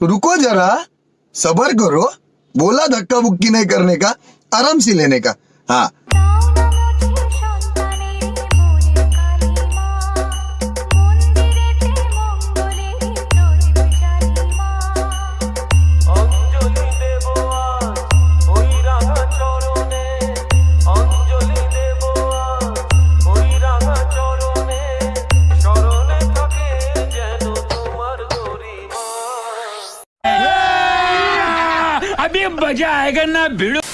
रुको जरा, सबर करो। बोला धक्का बुक्की नहीं करने का, आराम से लेने का। हाँ, অঞ্জলি দেব আজ ওই রাঙা চরণে, অঞ্জলি দেব আজ ওই রাঙা চরণে, স্মরণে থাকে যেন তোমার গরিমা। अभी मजा आएगा ना भिड़ो।